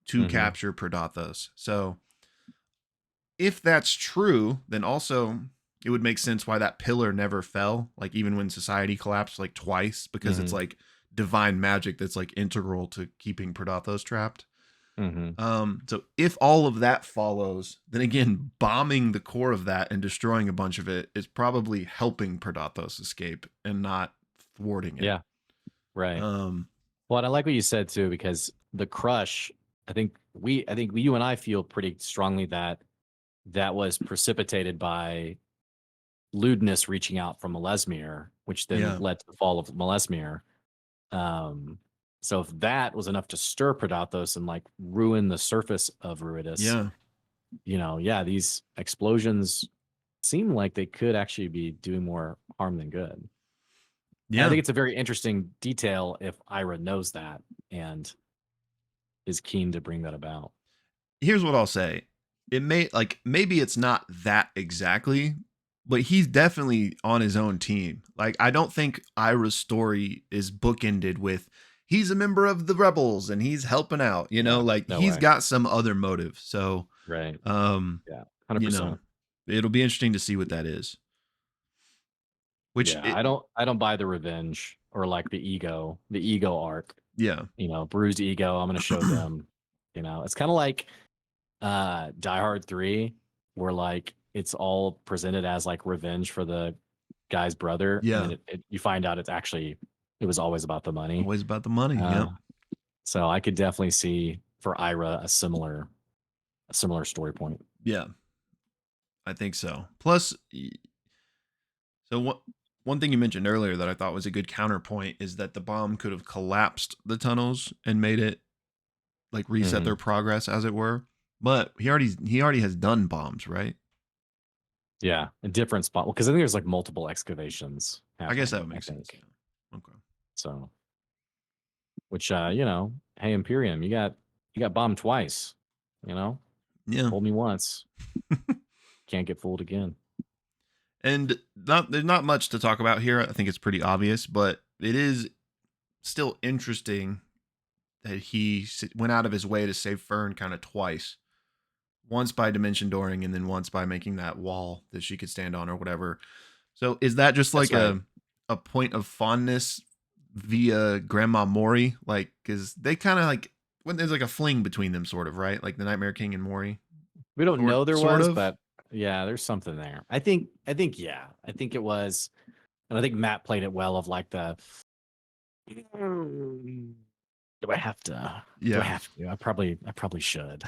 to Hmm. capture Predathos. So if that's true, then also it would make sense why that pillar never fell, like even when society collapsed like twice, because it's Hmm. like divine magic that's like integral to keeping Predathos trapped. Hmm. So if all of that follows, then again, bombing the core of that and destroying a bunch of it is probably helping Predathos escape and not thwarting it. Yeah. Right. Um, Well, and I like what you said too, because the crush, I think you and I feel pretty strongly that that was precipitated by lewdness reaching out from Malesmere, which then yeah, led to the fall of Malesmere. Um, so if that was enough to stir Predathos and like ruin the surface of Ruidus, yeah, yeah, these explosions seem like they could actually be doing more harm than good. And I yeah. think it's a very interesting detail if Ira knows that and is keen to bring that about. Here's what I'll say. It may like maybe it's not that exactly, but he's definitely on his own team. Like I don't think Ira's story is bookended with he's a member of the rebels and he's helping out, Yeah, like no he's way. got some other motive. So, Right. um, Yeah, you know, 100%. it'll be interesting to see what that is. Which Yeah, it I don't buy the revenge or like the ego arc. yeah. Bruised ego. I'm gonna show them. It's kind of like Die Hard 3, where like it's all presented as like revenge for the guy's brother, and Yeah. then you find out it was always about the money. Always about the money. Uh, Yep. so I could definitely see for Ira a similar story point. Yeah. I think so. Plus so one thing you mentioned earlier that I thought was a good counterpoint is that the bomb could have collapsed the tunnels and made it like reset Hmm. their progress as it were. But he already has done bombs, right? Yeah, a different spot. Well, because I think there's like multiple excavations I guess that happening. would I make sense. think Yeah. Okay. so. Which hey Imperium, you got bombed twice. You know, Yeah. fooled me once, can't get fooled again. And there's not much to talk about here. I think it's pretty obvious, but it is still interesting that he went out of his way to save Fern kind of twice. Once by dimension dooring and then once by making that wall that she could stand on or whatever. So is that just That's like right. a point of fondness via Grandma Mori? Like, because they kind of like when there's like a fling between them, sort of, right? Like the Nightmare King and Mori, We don't know there sort was, of. but yeah, there's something there. I think yeah. I think it was, and I think Matt played it well of like the "Mm, do I have to? Do I Yeah. have to? I probably should.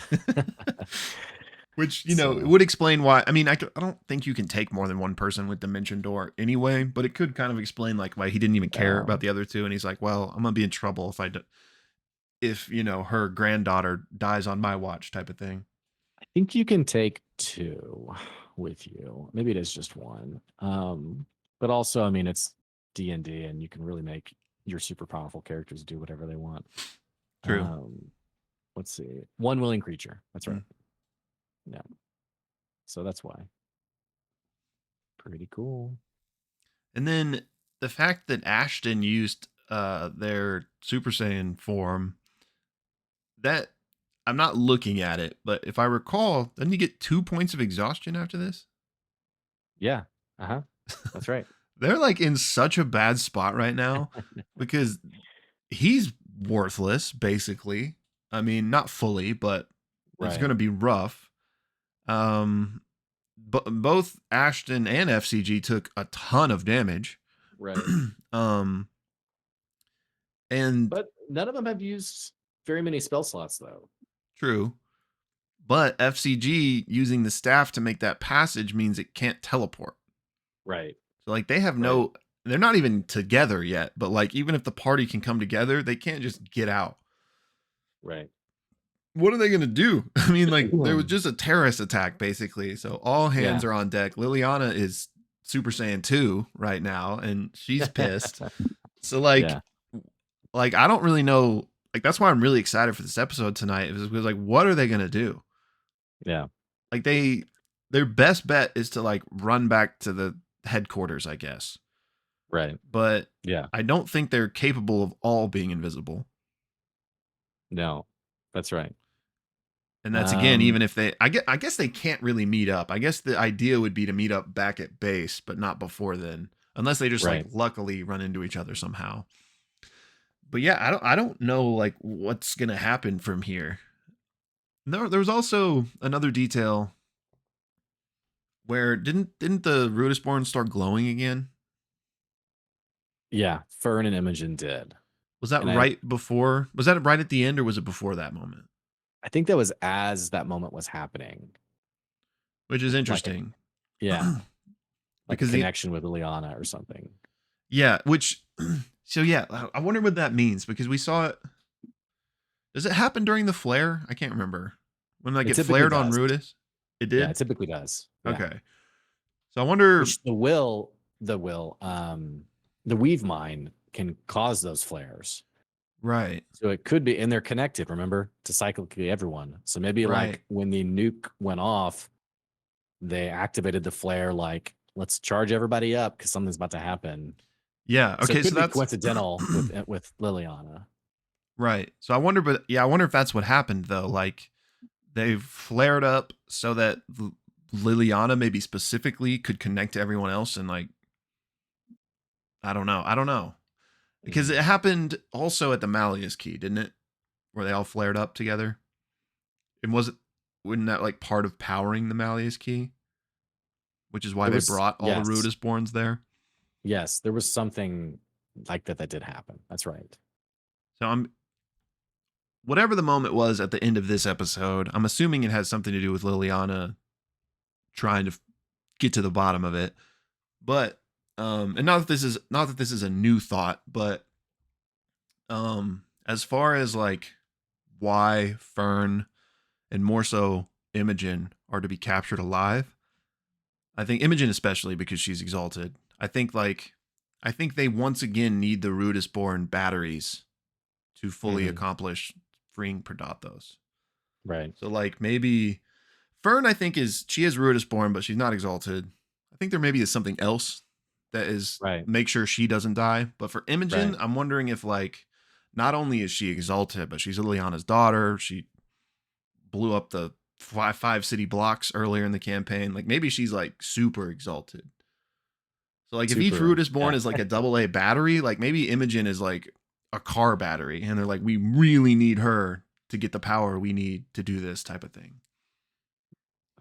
Which, it So would explain why. I mean, I don't think you can take more than one person with Dimension Door anyway, but it could kind of explain like why he didn't even care yeah. about the other two. And he's like, well, I'm going to be in trouble if, her granddaughter dies on my watch type of thing. I think you can take two with you. Maybe it is just one. But also, I mean, it's D&D, and you can really make your super powerful characters do whatever they want. True. Um, let's see, one willing creature. That's Mm. right. Yeah. So that's why. Pretty cool. And then the fact that Ashton used their Super Saiyan form, that I'm not looking at it, but if I recall, doesn't he get 2 points of exhaustion after this? Yeah. Uh huh. That's right. They're like in such a bad spot right now because he's worthless, basically. I mean, not fully, but it's Right. going to be rough. Um, but both Ashton and F.C.G took a ton of damage. Right. um, and But none of them have used very many spell slots, though. true, but F.C.G using the staff to make that passage means it can't teleport. Right. So like they have Right. they're not even together yet. But like even if the party can come together, they can't just get out. Right. What are they going to do? I mean, like there was just a terrorist attack basically. So all hands Yeah. are on deck. Liliana is Super Saiyan 2 right now and she's pissed. So Yeah. like I don't really know. Like that's why I'm really excited for this episode tonight. It was like what are they going to do? Yeah. like their best bet is to like run back to the headquarters, I guess. Right. But Yeah. I don't think they're capable of all being invisible. No, that's right. And that's again, Um, even if I guess they can't really meet up. I guess the idea would be to meet up back at base, but not before then, unless they just like right. luckily run into each other somehow. But yeah, I don't know like what's gonna happen from here. There was also another detail where didn't the Rudisborn start glowing again? Yeah, Fern and Imogen did. Was that And I right before? Was that right at the end, or was it before that moment? I think that was as that moment was happening. Which is Like a interesting. yeah, like a Because the connection with Liliana or something. yeah, which so yeah, I wonder what that means because we saw it. Does it happen during the flare? I can't remember when like It it typically flared on does. Rudis. It Yeah, did. it typically does. Yeah. Okay, so I wonder. Which the weave mine can cause those flares. Right, So it could be, and they're connected, remember, to cyclically everyone. So maybe right, like when the nuke went off, they activated the flare, like, let's charge everybody up because something's about to happen. yeah. So it Okay, so could be that's coincidental with Liliana. right. So I wonder, but yeah, I wonder if that's what happened though. Like they've flared up so that Liliana maybe specifically could connect to everyone else, and like I don't know, because it Mm. happened also at the Malleus Key, didn't it? Where they all flared up together. And was it wouldn't that like part of powering the Malleus Key, which is why There they was brought all the yes, Rudisborns there? yes, there was something like that that did happen. That's right. So I'm whatever the moment was at the end of this episode, I'm assuming it has something to do with Liliana trying to get to the bottom of it. But and not that this is a new thought, but as far as like why Fern and more so Imogen are to be captured alive, I think Imogen especially because she's exalted. I think they once again need the Rudisborn batteries to fully Hmm. accomplish freeing Predathos. Right. So like maybe Fern, I think she is Rudisborn, but she's not exalted. I think there maybe is something else that is Right. make sure she doesn't die. But for Imogen, Right. I'm wondering if like not only is she exalted, but she's Liliana's daughter. She blew up the five city blocks earlier in the campaign. Like maybe she's like super exalted. So like if each Super. root is born Yeah. is like a double A battery, like maybe Imogen is like a car battery, and they're like, we really need her to get the power we need to do this type of thing.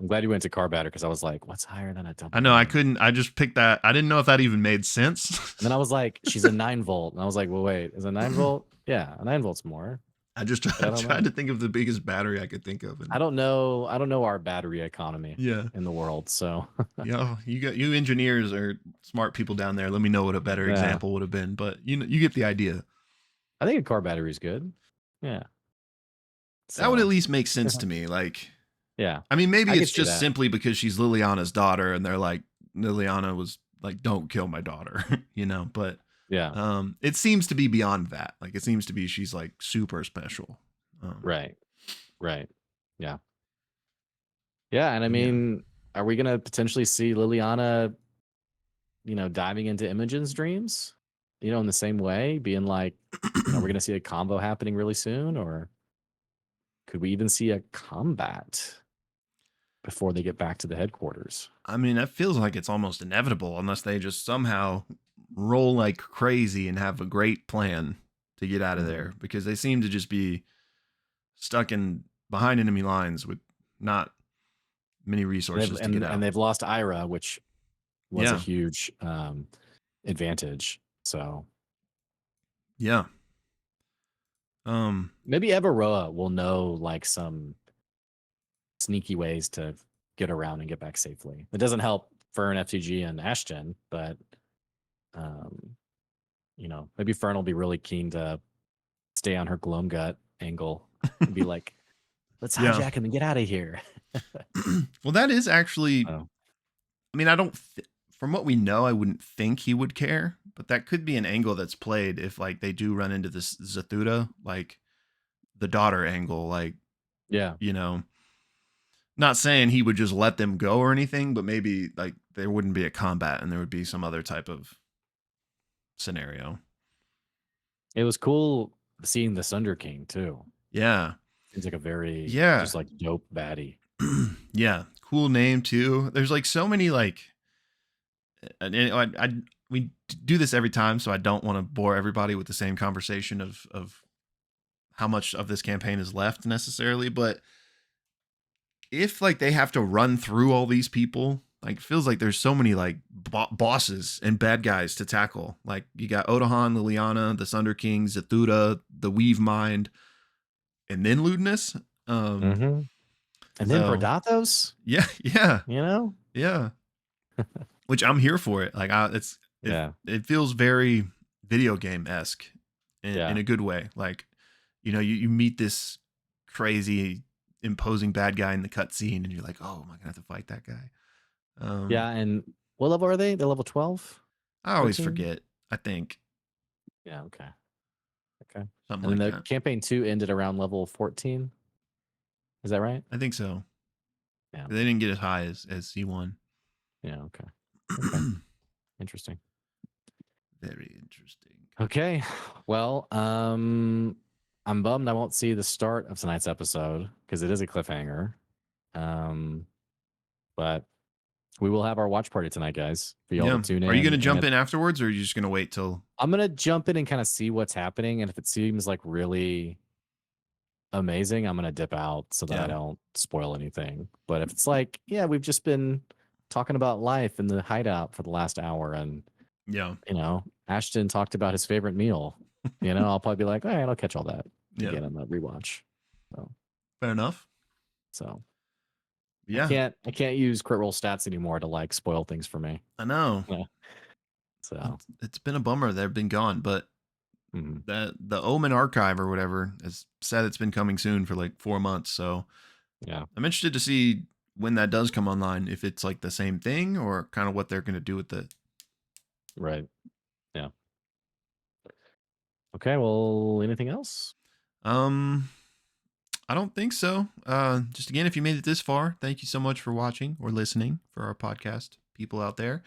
I'm glad you went to car batter because I was like, what's higher than a I double know I A? couldn't. I just picked that. I didn't know if that even made sense. And then I was like, she's a 9 volt. And I was like, well, wait, is a 9 volt? Yeah, a 9 volt's more. I just But I don't tried know. to think of the biggest battery I could think of, I and don't know. I don't know our battery economy yeah, in the world. So yeah. You engineers are smart people down there. Let me know what a better yeah, example would have been, but you get the idea. I think a car battery is good. Yeah. That would at So least make sense to me. Like yeah, I mean, maybe I could it's see just that. simply because she's Liliana's daughter, and they're like, Liliana was like, "Don't kill my daughter," But Yeah. it seems to be beyond that. Like, it seems to be she's like super special. Right. Right. Yeah. Yeah. And I Yeah, mean, are we gonna potentially see Liliana, diving into Imogen's dreams? In the same way, being like, we're gonna see a combo happening really soon, or could we even see a combat before they get back to the headquarters? I mean, that feels like it's almost inevitable unless they just somehow roll like crazy and have a great plan to get out of Mhm. there because they seem to just be stuck in behind enemy lines with not many And they've resources to get and out. they've lost Ira, which was a Yeah, huge advantage. So yeah. Um, maybe Everoa will know like some sneaky ways to get around and get back safely. It doesn't help Fern, F.C.G, and Ashton, but um, maybe Fern will be really keen to stay on her Gloam Gut angle and be like, let's yeah. hijack him and get out of here. Well, that is actually. Oh, I mean, I don't. From what we know, I wouldn't think he would care, but that could be an angle that's played if like they do run into this Zathuda, like the daughter angle, like yeah. you know. Not saying he would just let them go or anything, but maybe like there wouldn't be a combat and there would be some other type of scenario. It was cool seeing the Sunder King too. Yeah. Seems like a very Yeah. just like dope baddie. Yeah. Cool name too. There's like so many like and we do this every time, so I don't want to bore everybody with the same conversation of how much of this campaign is left necessarily, but if like they have to run through all these people, like it feels like there's so many like bosses and bad guys to tackle. Like you got Odahan, Liliana, the Sunder King, Zathura, the Weave Mind, and then Ludinus. Mm-hmm. And then So Predathos, yeah, yeah, you know? yeah. Which I'm here for it. Like Yeah. it feels very video game esque in Yeah. a good way. Like you meet this crazy imposing bad guy in the cutscene, and you're like, oh, am I gonna have to fight that guy? Yeah. And what level are they? They're level 12? I always 13? forget. I think Yeah. Okay. Okay. something And then like the that. campaign 2 ended around level 14. Is that right? I think so. Yeah. They didn't get as high as C1. Yeah. Okay. Okay. Interesting. Very interesting. Okay. Well, I'm bummed I won't see the start of tonight's episode because it is a cliffhanger. But we will have our watch party tonight, guys, for y'all to Yeah. tune Are you in. gonna jump And in afterwards, or are you just gonna wait till? I'm gonna jump in and kind of see what's happening. And if it seems like really amazing, I'm gonna dip out so that I Yeah. don't spoil anything. But if it's like, yeah, we've just been talking about life in the hideout for the last hour, and Yeah. Ashton talked about his favorite meal. I'll probably be like, all right, I'll catch all that Yeah. again in the rewatch. So, Fair enough. so Yeah. I can't use crit roll stats anymore to like spoil things for me. I know. Yeah. So, It's been a bummer they've been gone, but mhm. the Omen archive or whatever has said it's been coming soon for like 4 months. So Yeah. I'm interested to see when that does come online, if it's like the same thing or kind of what they're gonna do with it. Right. Yeah. Okay. Well, anything else? Um, I don't think so. Just again, if you made it this far, thank you so much for watching or listening for our podcast, people out there.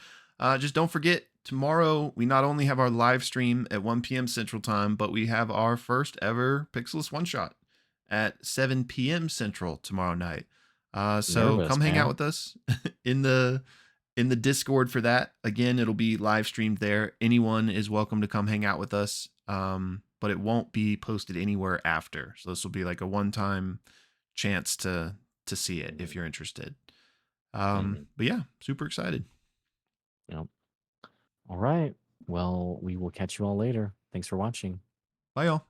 Just don't forget, tomorrow we not only have our live stream at 1 p.m. Central Time, but we have our first ever Pixelist One Shot at 7 p.m. Central tomorrow night. So Nervous, come hang out man. with us in the Discord for that. Again, it'll be live streamed there. Anyone is welcome to come hang out with us. But it won't be posted anywhere after. So this will be like a one-time chance to see it if you're interested. But yeah, super excited. Yep. All right. Well, we will catch you all later. Thanks for watching. Bye y'all.